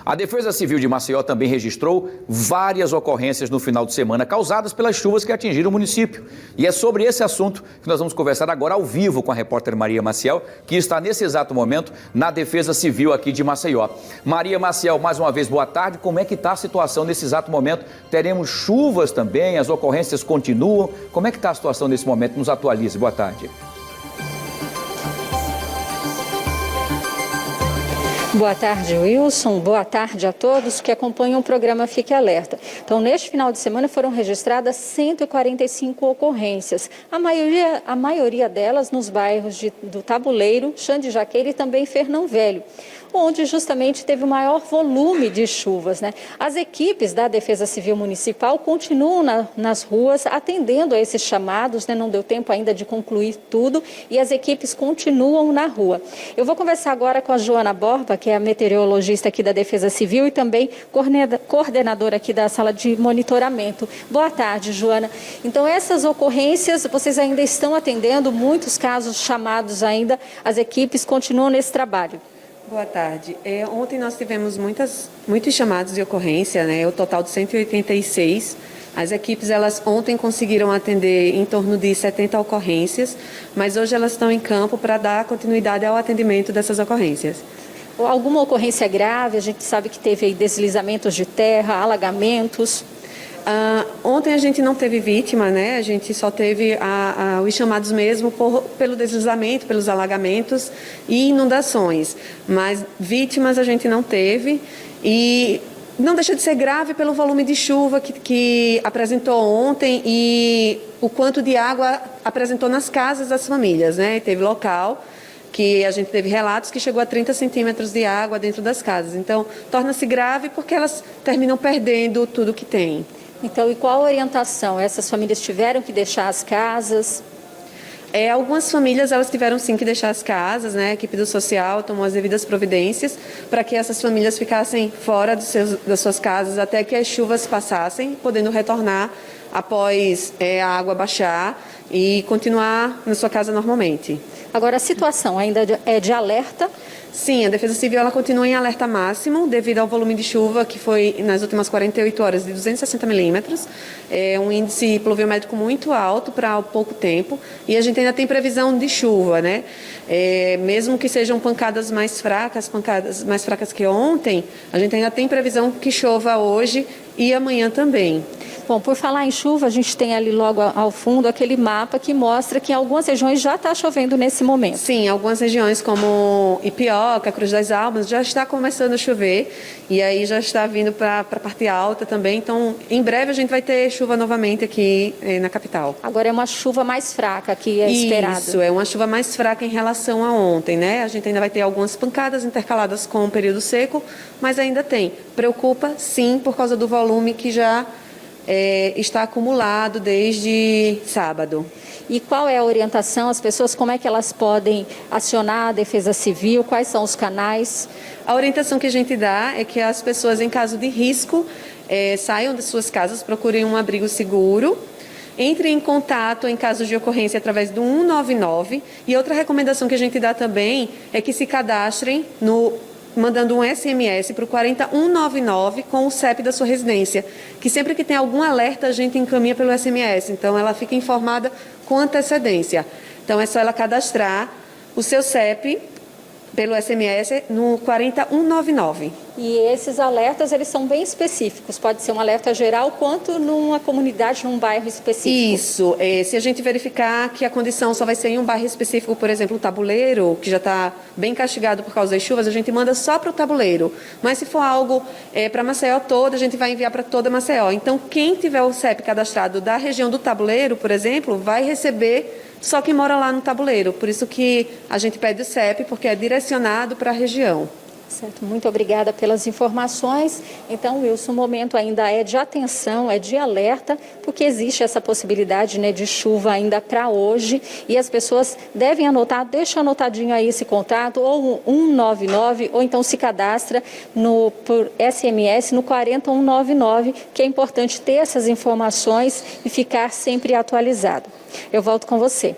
A Defesa Civil de Maceió também registrou várias ocorrências no final de semana causadas pelas chuvas que atingiram o município. E é sobre esse assunto que nós vamos conversar agora ao vivo com a repórter Maria Maciel, que está nesse exato momento na Defesa Civil aqui de Maceió. Maria Maciel, mais uma vez, boa tarde. Como é que está a situação nesse exato momento? Teremos chuvas também, as ocorrências continuam. Como é que está a situação nesse momento? Nos atualize. Boa tarde. Boa tarde, Wilson. Boa tarde a todos que acompanham o programa Fique Alerta. Então, neste final de semana foram registradas 145 ocorrências, a maioria delas nos bairros do Tabuleiro, Xande Jaqueira e também Fernão Velho, onde justamente teve o maior volume de chuvas, né? As equipes da Defesa Civil Municipal continuam nas ruas atendendo a esses chamados, né? Não deu tempo ainda de concluir tudo e as equipes continuam na rua. Eu vou conversar agora com a Joana Borba, que é a meteorologista aqui da Defesa Civil e também coordenadora aqui da sala de monitoramento. Boa tarde, Joana. Então, essas ocorrências, vocês ainda estão atendendo, muitos casos chamados ainda, as equipes continuam nesse trabalho. Boa tarde. Ontem nós tivemos muitos chamados de ocorrência, né? O total de 186. As equipes, ontem conseguiram atender em torno de 70 ocorrências, mas hoje elas estão em campo para dar continuidade ao atendimento dessas ocorrências. Alguma ocorrência grave? A gente sabe que teve aí deslizamentos de terra, alagamentos. Ontem a gente não teve vítima, né? A gente só teve os chamados mesmo pelo deslizamento, pelos alagamentos e inundações. Mas vítimas a gente não teve e não deixa de ser grave pelo volume de chuva que apresentou ontem e o quanto de água apresentou nas casas das famílias, né? Teve local que a gente teve relatos que chegou a 30 centímetros de água dentro das casas. Então, torna-se grave porque elas terminam perdendo tudo que têm. Então, e qual a orientação? Essas famílias tiveram que deixar as casas? Algumas famílias elas tiveram sim que deixar as casas, né? A equipe do social tomou as devidas providências para que essas famílias ficassem fora das suas casas até que as chuvas passassem, podendo retornar após a água baixar e continuar na sua casa normalmente. Agora, a situação ainda é de alerta? Sim, a Defesa Civil ela continua em alerta máximo devido ao volume de chuva que foi nas últimas 48 horas de 260 milímetros. É um índice pluviométrico muito alto para pouco tempo e a gente ainda tem previsão de chuva, né? Mesmo que sejam pancadas mais fracas que ontem, a gente ainda tem previsão que chova hoje e amanhã também. Bom, por falar em chuva, a gente tem ali logo ao fundo aquele mapa que mostra que em algumas regiões já está chovendo nesse momento. Sim, algumas regiões como Ipioca, Cruz das Almas, já está começando a chover e aí já está vindo para a parte alta também. Então, em breve a gente vai ter chuva novamente aqui na capital. Agora é uma chuva mais fraca que é esperada. Isso, é uma chuva mais fraca em relação a ontem, né? A gente ainda vai ter algumas pancadas intercaladas com o período seco, mas ainda tem. Preocupa, sim, por causa do volume que já está acumulado desde sábado. E qual é a orientação? As pessoas, como é que elas podem acionar a Defesa Civil? Quais são os canais? A orientação que a gente dá é que as pessoas, em caso de risco, saiam das suas casas, procurem um abrigo seguro, entrem em contato em caso de ocorrência através do 199. E outra recomendação que a gente dá também é que se cadastrem mandando um SMS para o 40199 com o CEP da sua residência, que sempre que tem algum alerta a gente encaminha pelo SMS, então ela fica informada com antecedência. Então é só ela cadastrar o seu CEP pelo SMS no 40199. E esses alertas, eles são bem específicos, pode ser um alerta geral quanto numa comunidade, num bairro específico. Isso, se a gente verificar que a condição só vai ser em um bairro específico, por exemplo, o Tabuleiro, que já está bem castigado por causa das chuvas, a gente manda só para o Tabuleiro. Mas se for algo para Maceió toda, a gente vai enviar para toda Maceió. Então, quem tiver o CEP cadastrado da região do Tabuleiro, por exemplo, vai receber só quem mora lá no Tabuleiro. Por isso que a gente pede o CEP, porque é direcionado para a região. Certo, muito obrigada pelas informações. Então, Wilson, o momento ainda é de atenção, é de alerta, porque existe essa possibilidade, né, de chuva ainda para hoje e as pessoas devem anotar, deixa anotadinho aí esse contato, ou 199, ou então se cadastra por SMS no 40199, que é importante ter essas informações e ficar sempre atualizado. Eu volto com você.